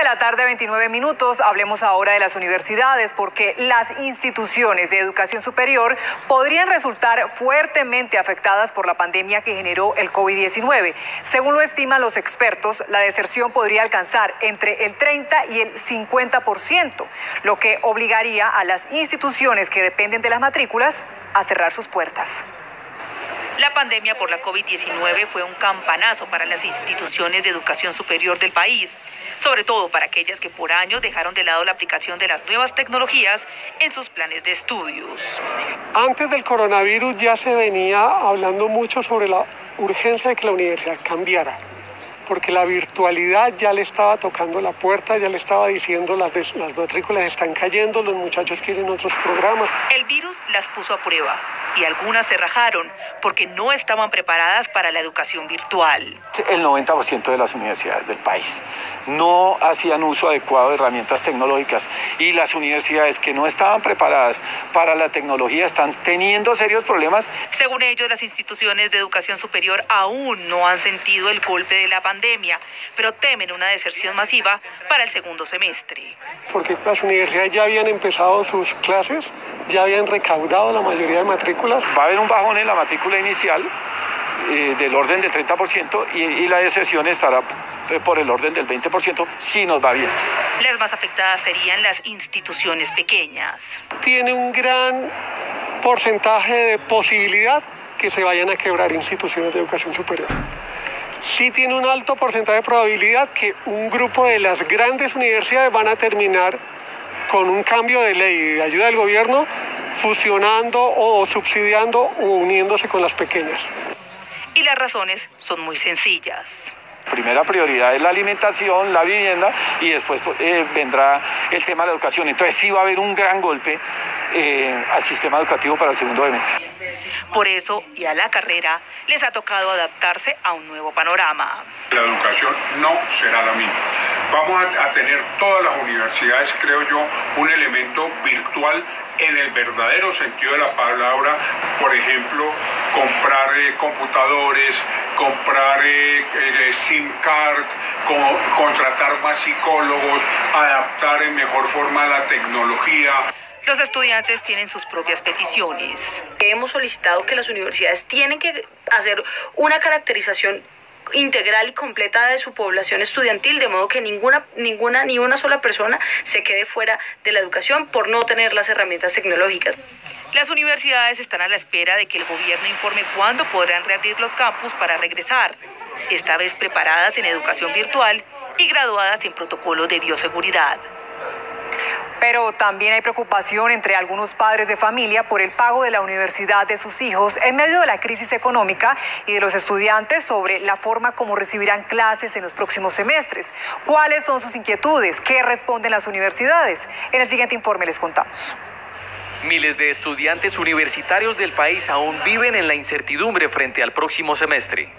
la tarde, 29 minutos. Hablemos ahora de las universidades, porque las instituciones de educación superior podrían resultar fuertemente afectadas por la pandemia que generó el COVID-19. Según lo estiman los expertos, la deserción podría alcanzar entre el 30 y el 50%, lo que obligaría a las instituciones que dependen de las matrículas a cerrar sus puertas. La pandemia por la COVID-19 fue un campanazo para las instituciones de educación superior del país, sobre todo para aquellas que por años dejaron de lado la aplicación de las nuevas tecnologías en sus planes de estudios. Antes del coronavirus ya se venía hablando mucho sobre la urgencia de que la universidad cambiara, porque la virtualidad ya le estaba tocando la puerta, ya le estaba diciendo las matrículas están cayendo, los muchachos quieren otros programas. El virus las puso a prueba y algunas se rajaron porque no estaban preparadas para la educación virtual. El 90% de las universidades del país no hacían uso adecuado de herramientas tecnológicas y las universidades que no estaban preparadas para la tecnología están teniendo serios problemas. Según ellos, las instituciones de educación superior aún no han sentido el golpe de la pandemia, pero temen una deserción masiva para el segundo semestre. Porque las universidades ya habían empezado sus clases, ya habían recaudado la mayoría de matrículas. Va a haber un bajón en la matrícula inicial del orden del 30% y la deserción estará por el orden del 20% si nos va bien. Las más afectadas serían las instituciones pequeñas. Tiene un gran porcentaje de posibilidad que se vayan a quebrar instituciones de educación superior. Sí tiene un alto porcentaje de probabilidad que un grupo de las grandes universidades van a terminar con un cambio de ley y de ayuda del gobierno, fusionando o subsidiando o uniéndose con las pequeñas. Y las razones son muy sencillas. Primera prioridad es la alimentación, la vivienda y después vendrá el tema de la educación. Entonces sí va a haber un gran golpe al sistema educativo para el segundo semestre. Por eso, y a la carrera, les ha tocado adaptarse a un nuevo panorama. La educación no será la misma. Vamos a tener todas las universidades, creo yo, un elemento virtual en el verdadero sentido de la palabra. Por ejemplo, comprar computadores, comprar SIM card, contratar más psicólogos, adaptar en mejor forma la tecnología. Los estudiantes tienen sus propias peticiones. Hemos solicitado que las universidades tienen que hacer una caracterización integral y completa de su población estudiantil, de modo que ni una sola persona se quede fuera de la educación por no tener las herramientas tecnológicas. Las universidades están a la espera de que el gobierno informe cuándo podrán reabrir los campus para regresar, esta vez preparadas en educación virtual y graduadas en protocolos de bioseguridad. Pero también hay preocupación entre algunos padres de familia por el pago de la universidad de sus hijos en medio de la crisis económica y de los estudiantes sobre la forma como recibirán clases en los próximos semestres. ¿Cuáles son sus inquietudes? ¿Qué responden las universidades? En el siguiente informe les contamos. Miles de estudiantes universitarios del país aún viven en la incertidumbre frente al próximo semestre.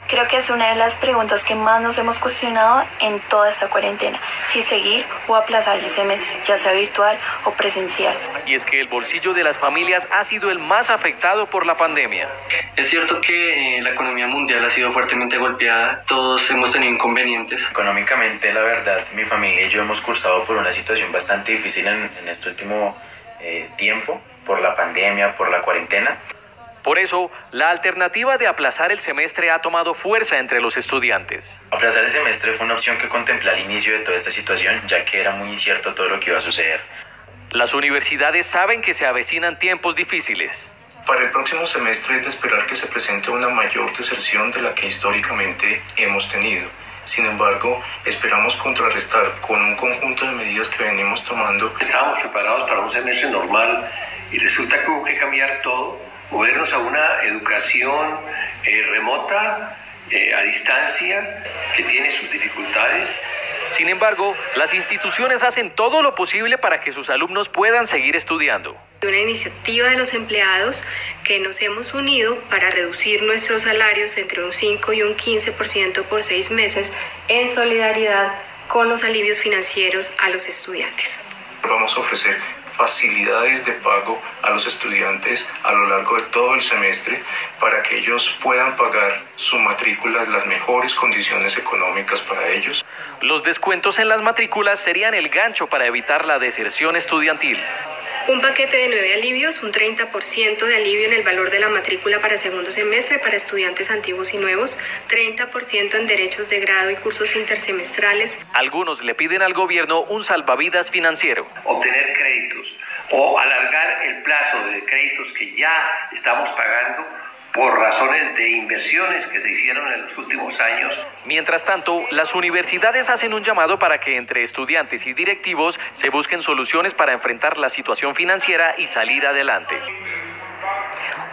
Creo que es una de las preguntas que más nos hemos cuestionado en toda esta cuarentena, si seguir o aplazar el semestre, ya sea virtual o presencial. Y es que el bolsillo de las familias ha sido el más afectado por la pandemia. Es cierto que la economía mundial ha sido fuertemente golpeada, todos hemos tenido inconvenientes. Económicamente, la verdad, mi familia y yo hemos cursado por una situación bastante difícil en este último tiempo, por la pandemia, por la cuarentena. Por eso, la alternativa de aplazar el semestre ha tomado fuerza entre los estudiantes. Aplazar el semestre fue una opción que contemplé al inicio de toda esta situación, ya que era muy incierto todo lo que iba a suceder. Las universidades saben que se avecinan tiempos difíciles. Para el próximo semestre es de esperar que se presente una mayor deserción de la que históricamente hemos tenido. Sin embargo, esperamos contrarrestar con un conjunto de medidas que venimos tomando. Estábamos preparados para un semestre normal y resulta que hubo que cambiar todo. Movernos a una educación remota, a distancia, que tiene sus dificultades. Sin embargo, las instituciones hacen todo lo posible para que sus alumnos puedan seguir estudiando. Una iniciativa de los empleados que nos hemos unido para reducir nuestros salarios entre un 5 y un 15% por 6 meses en solidaridad con los alivios financieros a los estudiantes. Vamos a ofrecer facilidades de pago a los estudiantes a lo largo de todo el semestre para que ellos puedan pagar su matrícula en las mejores condiciones económicas para ellos. Los descuentos en las matrículas serían el gancho para evitar la deserción estudiantil. Un paquete de 9 alivios, un 30% de alivio en el valor de la matrícula para segundo semestre para estudiantes antiguos y nuevos, 30% en derechos de grado y cursos intersemestrales. Algunos le piden al gobierno un salvavidas financiero. Obtener créditos o alargar el plazo de créditos que ya estamos pagando por razones de inversiones que se hicieron en los últimos años. Mientras tanto, las universidades hacen un llamado para que entre estudiantes y directivos se busquen soluciones para enfrentar la situación financiera y salir adelante.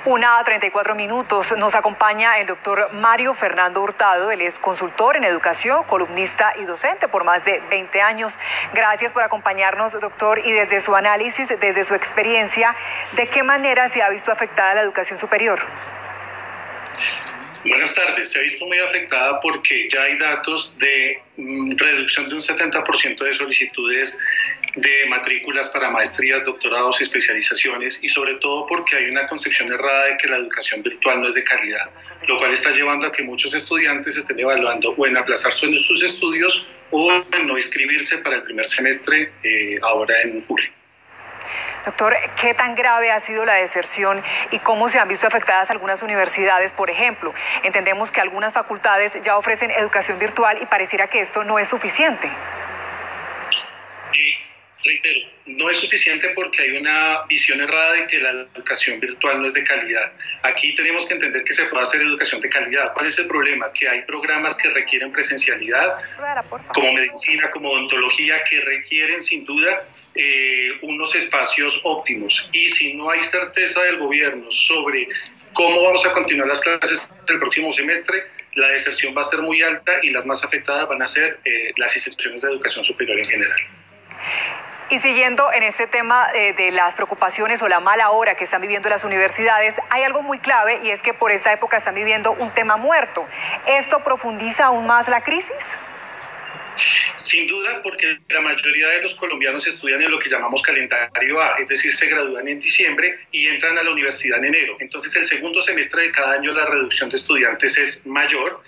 1:34. Nos acompaña el doctor Mario Fernando Hurtado. Él es consultor en educación, columnista y docente por más de 20 años. Gracias por acompañarnos, doctor. Y desde su análisis, desde su experiencia, ¿de qué manera se ha visto afectada la educación superior? Buenas tardes. Se ha visto muy afectada porque ya hay datos de reducción de un 70% de solicitudes de matrículas para maestrías, doctorados y especializaciones, y sobre todo porque hay una concepción errada de que la educación virtual no es de calidad, lo cual está llevando a que muchos estudiantes estén evaluando o en aplazar sus estudios o en no inscribirse para el primer semestre ahora en julio. Doctor, ¿qué tan grave ha sido la deserción y cómo se han visto afectadas algunas universidades? Por ejemplo, entendemos que algunas facultades ya ofrecen educación virtual y pareciera que esto no es suficiente. Reitero, no es suficiente porque hay una visión errada de que la educación virtual no es de calidad. Aquí tenemos que entender que se puede hacer educación de calidad. ¿Cuál es el problema? Que hay programas que requieren presencialidad, como medicina, como odontología, que requieren sin duda unos espacios óptimos. Y si no hay certeza del gobierno sobre cómo vamos a continuar las clases el próximo semestre, la deserción va a ser muy alta y las más afectadas van a ser las instituciones de educación superior en general. Y siguiendo en este tema de las preocupaciones o la mala hora que están viviendo las universidades, hay algo muy clave y es que por esta época están viviendo un tema muerto. ¿Esto profundiza aún más la crisis? Sin duda, porque la mayoría de los colombianos estudian en lo que llamamos calendario A, es decir, se gradúan en diciembre y entran a la universidad en enero. Entonces, el segundo semestre de cada año la reducción de estudiantes es mayor.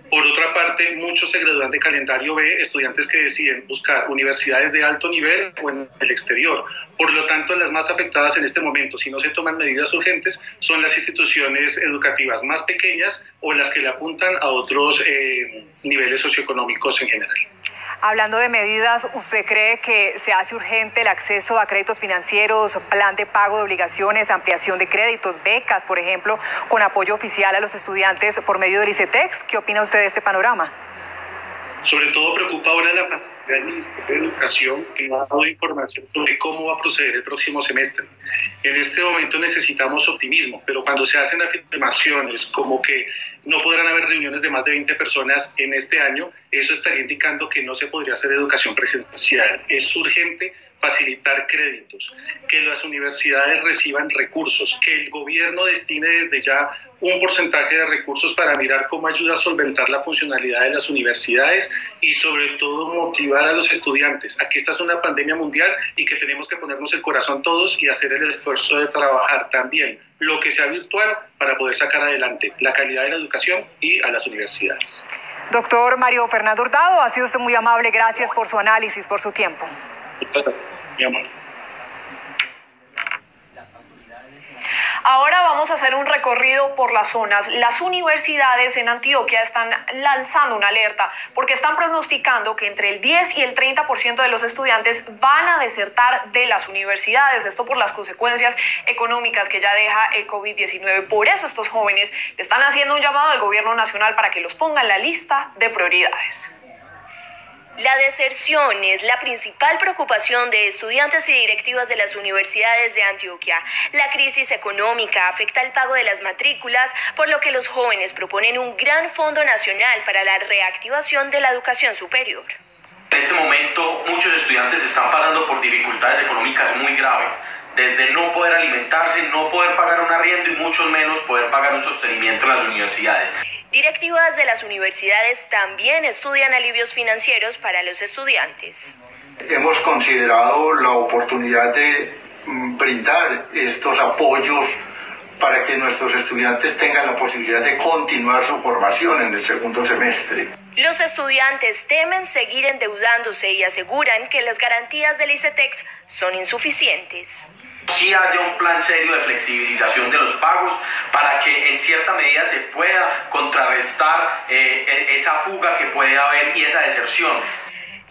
Por otra parte, muchos se gradúan de calendario B, estudiantes que deciden buscar universidades de alto nivel o en el exterior. Por lo tanto, las más afectadas en este momento, si no se toman medidas urgentes, son las instituciones educativas más pequeñas o las que le apuntan a otros niveles socioeconómicos en general. Hablando de medidas, ¿usted cree que se hace urgente el acceso a créditos financieros, plan de pago de obligaciones, ampliación de créditos, becas, por ejemplo, con apoyo oficial a los estudiantes por medio del ICETEX? ¿Qué opina usted de este panorama? Sobre todo preocupa ahora la facilidad del Ministerio de Educación, que no ha dado información sobre cómo va a proceder el próximo semestre. En este momento necesitamos optimismo, pero cuando se hacen afirmaciones como que no podrán haber reuniones de más de 20 personas en este año, eso estaría indicando que no se podría hacer educación presencial. Es urgente facilitar créditos, que las universidades reciban recursos, que el gobierno destine desde ya un porcentaje de recursos para mirar cómo ayuda a solventar la funcionalidad de las universidades y sobre todo motivar a los estudiantes a que esta es una pandemia mundial y que tenemos que ponernos el corazón todos y hacer el esfuerzo de trabajar también lo que sea virtual para poder sacar adelante la calidad de la educación y a las universidades. Doctor Mario Fernando Hurtado, ha sido usted muy amable. Gracias por su análisis, por su tiempo. Mi amor. Ahora vamos a hacer un recorrido por las zonas. Las universidades en Antioquia están lanzando una alerta porque están pronosticando que entre el 10 y el 30% de los estudiantes van a desertar de las universidades. Esto por las consecuencias económicas que ya deja el COVID-19. Por eso estos jóvenes le están haciendo un llamado al gobierno nacional para que los ponga en la lista de prioridades. La deserción es la principal preocupación de estudiantes y directivas de las universidades de Antioquia. La crisis económica afecta el pago de las matrículas, por lo que los jóvenes proponen un gran fondo nacional para la reactivación de la educación superior. En este momento, muchos estudiantes están pasando por dificultades económicas muy graves, desde no poder alimentarse, no poder pagar un arriendo y mucho menos poder pagar un sostenimiento en las universidades. Directivas de las universidades también estudian alivios financieros para los estudiantes. Hemos considerado la oportunidad de brindar estos apoyos para que nuestros estudiantes tengan la posibilidad de continuar su formación en el segundo semestre. Los estudiantes temen seguir endeudándose y aseguran que las garantías del ICETEX son insuficientes. Sí haya un plan serio de flexibilización de los pagos para que en cierta medida se pueda contrarrestar esa fuga que puede haber y esa deserción.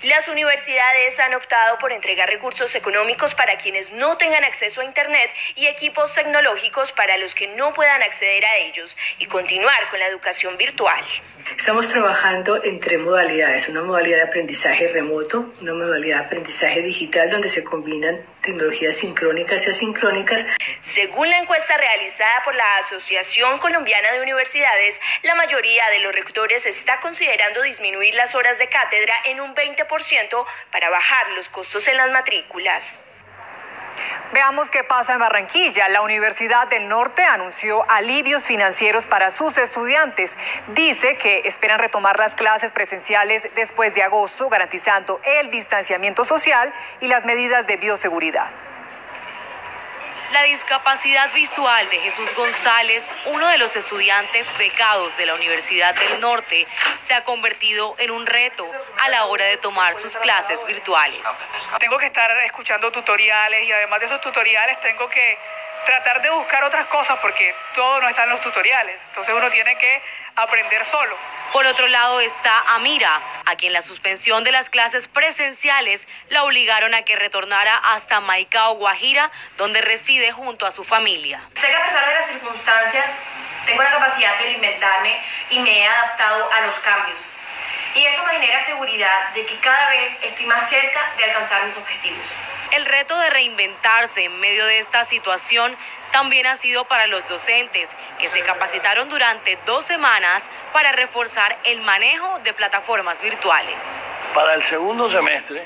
Las universidades han optado por entregar recursos económicos para quienes no tengan acceso a Internet y equipos tecnológicos para los que no puedan acceder a ellos y continuar con la educación virtual. Estamos trabajando en 3 modalidades, una modalidad de aprendizaje remoto, una modalidad de aprendizaje digital donde se combinan tecnologías sincrónicas y asincrónicas. Según la encuesta realizada por la Asociación Colombiana de Universidades, la mayoría de los rectores está considerando disminuir las horas de cátedra en un 20% para bajar los costos en las matrículas. Veamos qué pasa en Barranquilla. La Universidad del Norte anunció alivios financieros para sus estudiantes. Dice que esperan retomar las clases presenciales después de agosto, garantizando el distanciamiento social y las medidas de bioseguridad. La discapacidad visual de Jesús González, uno de los estudiantes becados de la Universidad del Norte, se ha convertido en un reto a la hora de tomar sus clases virtuales. Tengo que estar escuchando tutoriales y además de esos tutoriales tengo que tratar de buscar otras cosas porque todo no está en los tutoriales. Entonces uno tiene que aprender solo. Por otro lado está Amira, a quien la suspensión de las clases presenciales la obligaron a que retornara hasta Maicao, Guajira, donde reside junto a su familia. Sé que a pesar de las circunstancias, tengo la capacidad de reinventarme y me he adaptado a los cambios. Y eso me genera seguridad de que cada vez estoy más cerca de alcanzar mis objetivos. El reto de reinventarse en medio de esta situación también ha sido para los docentes, que se capacitaron durante 2 semanas para reforzar el manejo de plataformas virtuales. Para el segundo semestre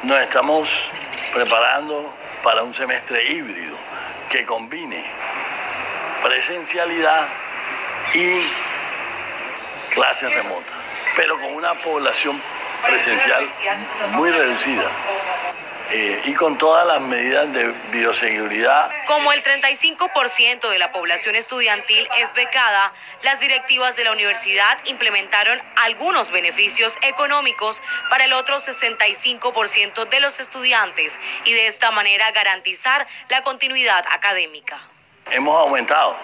nos estamos preparando para un semestre híbrido que combine presencialidad y clases remotas, pero con una población presencial muy reducida y con todas las medidas de bioseguridad. Como el 35% de la población estudiantil es becada, las directivas de la universidad implementaron algunos beneficios económicos para el otro 65% de los estudiantes y de esta manera garantizar la continuidad académica. Hemos aumentado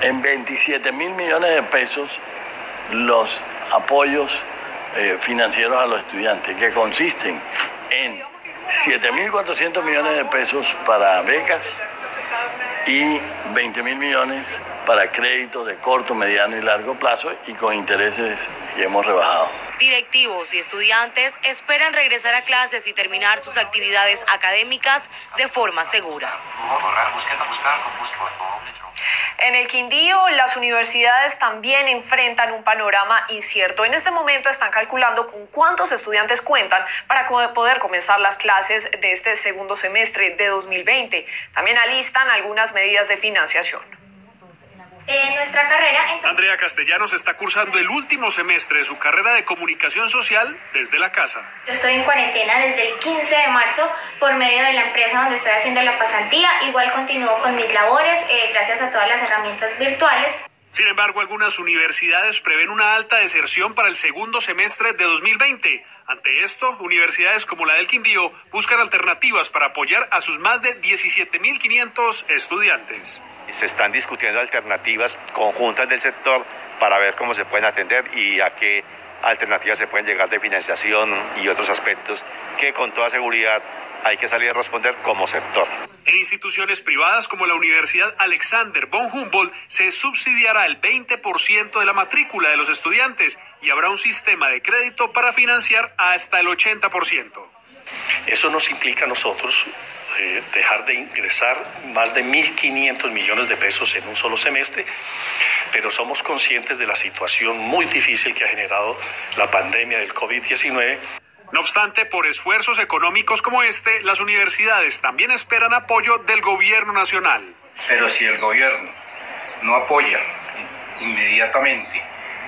en 27.000 millones de pesos los apoyos financieros a los estudiantes, que consisten en 7.400 millones de pesos para becas y 20.000 millones para créditos de corto, mediano y largo plazo y con intereses que hemos rebajado. Directivos y estudiantes esperan regresar a clases y terminar sus actividades académicas de forma segura. En el Quindío, las universidades también enfrentan un panorama incierto. En este momento están calculando con cuántos estudiantes cuentan para poder comenzar las clases de este segundo semestre de 2020. También alistan algunas medidas de financiación. Nuestra carrera... Andrea Castellanos está cursando el último semestre de su carrera de comunicación social desde la casa. Yo estoy en cuarentena desde el 15 de marzo por medio de la empresa donde estoy haciendo la pasantía. Igual continúo con mis labores gracias a todas las herramientas virtuales. Sin embargo, algunas universidades prevén una alta deserción para el segundo semestre de 2020. Ante esto, universidades como la del Quindío buscan alternativas para apoyar a sus más de 17.500 estudiantes. Se están discutiendo alternativas conjuntas del sector para ver cómo se pueden atender y a qué alternativas se pueden llegar de financiación y otros aspectos que con toda seguridad hay que salir a responder como sector. En instituciones privadas como la Universidad Alexander von Humboldt se subsidiará el 20% de la matrícula de los estudiantes y habrá un sistema de crédito para financiar hasta el 80%. Eso nos implica a nosotros dejar de ingresar más de 1.500 millones de pesos en un solo semestre, pero somos conscientes de la situación muy difícil que ha generado la pandemia del COVID-19. No obstante, por esfuerzos económicos como este, las universidades también esperan apoyo del gobierno nacional. Pero si el gobierno no apoya inmediatamente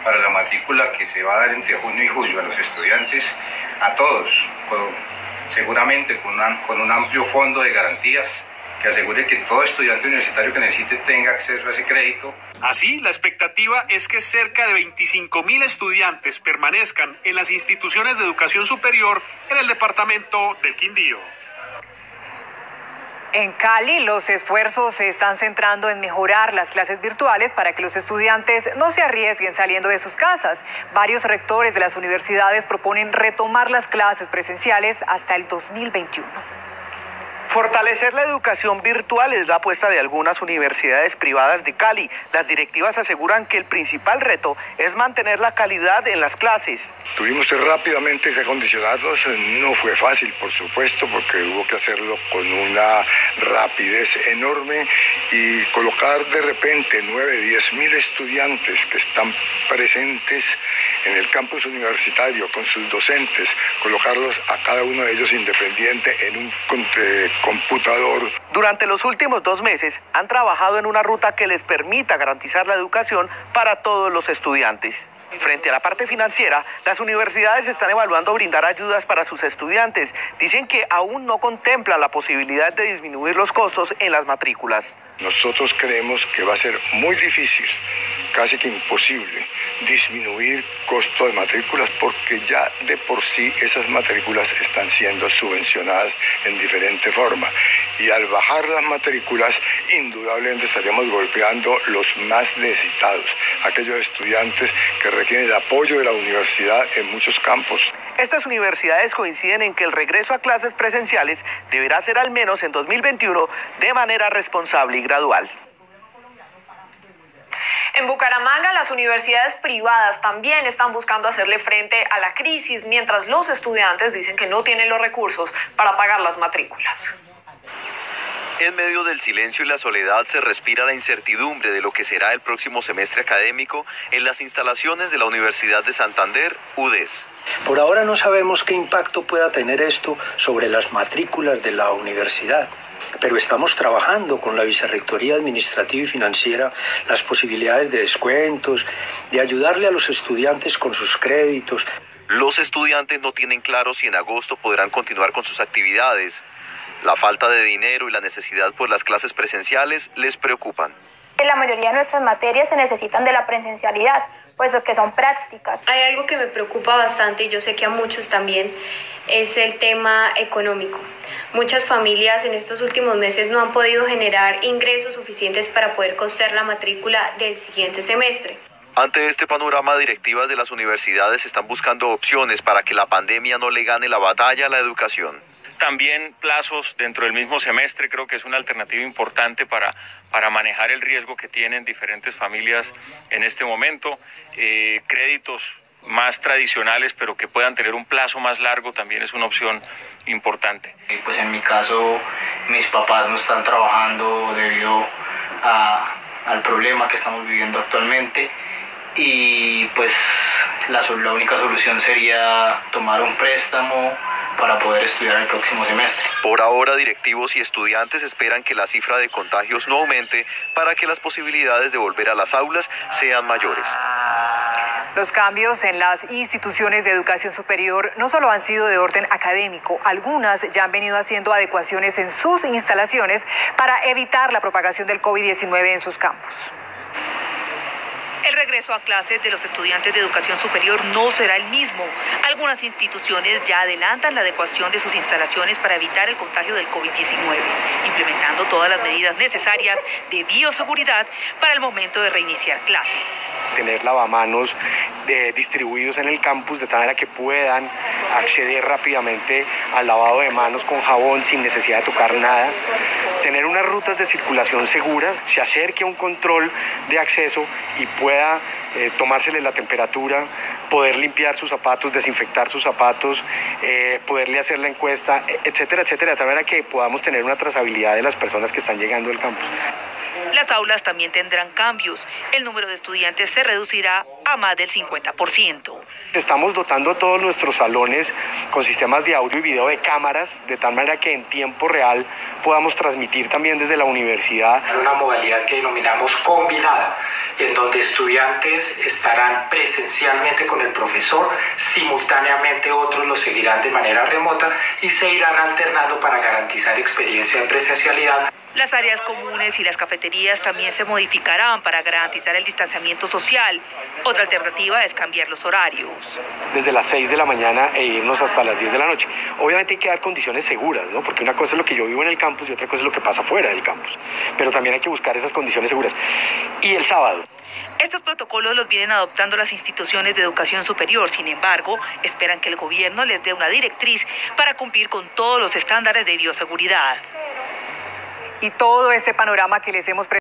para la matrícula que se va a dar entre junio y julio a los estudiantes, a todos, seguramente con un amplio fondo de garantías que asegure que todo estudiante universitario que necesite tenga acceso a ese crédito. Así, la expectativa es que cerca de 25.000 estudiantes permanezcan en las instituciones de educación superior en el departamento del Quindío. En Cali, los esfuerzos se están centrando en mejorar las clases virtuales para que los estudiantes no se arriesguen saliendo de sus casas. Varios rectores de las universidades proponen retomar las clases presenciales hasta el 2021. Fortalecer la educación virtual es la apuesta de algunas universidades privadas de Cali. Las directivas aseguran que el principal reto es mantener la calidad en las clases. Tuvimos que rápidamente acondicionarlos, no fue fácil, por supuesto, porque hubo que hacerlo con una rapidez enorme y colocar de repente 9.000-10.000 estudiantes que están presentes en el campus universitario con sus docentes, colocarlos a cada uno de ellos independiente en un computador. Durante los últimos 2 meses han trabajado en una ruta que les permita garantizar la educación para todos los estudiantes. Frente a la parte financiera, las universidades están evaluando brindar ayudas para sus estudiantes. Dicen que aún no contemplan la posibilidad de disminuir los costos en las matrículas. Nosotros creemos que va a ser muy difícil, casi que imposible, disminuir costo de matrículas porque ya de por sí esas matrículas están siendo subvencionadas en diferente forma. Y al bajar las matrículas, indudablemente estaríamos golpeando los más necesitados, aquellos estudiantes que requieren el apoyo de la universidad en muchos campos. Estas universidades coinciden en que el regreso a clases presenciales deberá ser al menos en 2021 de manera responsable y gradual. En Bucaramanga, las universidades privadas también están buscando hacerle frente a la crisis, mientras los estudiantes dicen que no tienen los recursos para pagar las matrículas. En medio del silencio y la soledad se respira la incertidumbre de lo que será el próximo semestre académico en las instalaciones de la Universidad de Santander, UDES. Por ahora no sabemos qué impacto pueda tener esto sobre las matrículas de la universidad, pero estamos trabajando con la Vicerrectoría Administrativa y Financiera las posibilidades de descuentos, de ayudarle a los estudiantes con sus créditos. Los estudiantes no tienen claro si en agosto podrán continuar con sus actividades. La falta de dinero y la necesidad por las clases presenciales les preocupan. La mayoría de nuestras materias se necesitan de la presencialidad, puesto que son prácticas. Hay algo que me preocupa bastante y yo sé que a muchos también, es el tema económico. Muchas familias en estos últimos meses no han podido generar ingresos suficientes para poder costear la matrícula del siguiente semestre. Ante este panorama, directivas de las universidades están buscando opciones para que la pandemia no le gane la batalla a la educación. También plazos dentro del mismo semestre creo que es una alternativa importante para manejar el riesgo que tienen diferentes familias en este momento. Créditos más tradicionales pero que puedan tener un plazo más largo también es una opción importante. Pues en mi caso mis papás no están trabajando debido al problema que estamos viviendo actualmente y pues la única solución sería tomar un préstamo para poder estudiar el próximo semestre. Por ahora, directivos y estudiantes esperan que la cifra de contagios no aumente para que las posibilidades de volver a las aulas sean mayores. Los cambios en las instituciones de educación superior no solo han sido de orden académico, algunas ya han venido haciendo adecuaciones en sus instalaciones para evitar la propagación del COVID-19 en sus campus. El regreso a clases de los estudiantes de educación superior no será el mismo. Algunas instituciones ya adelantan la adecuación de sus instalaciones para evitar el contagio del COVID-19, implementando todas las medidas necesarias de bioseguridad para el momento de reiniciar clases. Tener lavamanos distribuidos en el campus de tal manera que puedan acceder rápidamente al lavado de manos con jabón sin necesidad de tocar nada. Tener unas rutas de circulación seguras, se acerque a un control de acceso y pueda tomársele la temperatura, poder limpiar sus zapatos, desinfectar sus zapatos, poderle hacer la encuesta, etcétera, etcétera, de tal manera que podamos tener una trazabilidad de las personas que están llegando al campus. Las aulas también tendrán cambios. El número de estudiantes se reducirá a más del 50%. Estamos dotando a todos nuestros salones con sistemas de audio y video de cámaras, de tal manera que en tiempo real podamos transmitir también desde la universidad. Una modalidad que denominamos combinada, en donde estudiantes estarán presencialmente con el profesor, simultáneamente otros los seguirán de manera remota y se irán alternando para garantizar experiencia de presencialidad. Las áreas comunes y las cafeterías también se modificarán para garantizar el distanciamiento social. Otra alternativa es cambiar los horarios. Desde las 6 de la mañana e irnos hasta las 10 de la noche. Obviamente hay que dar condiciones seguras, ¿no? Porque una cosa es lo que yo vivo en el campus y otra cosa es lo que pasa fuera del campus. Pero también hay que buscar esas condiciones seguras. Y el sábado. Estos protocolos los vienen adoptando las instituciones de educación superior. Sin embargo, esperan que el gobierno les dé una directriz para cumplir con todos los estándares de bioseguridad. Y todo este panorama que les hemos presentado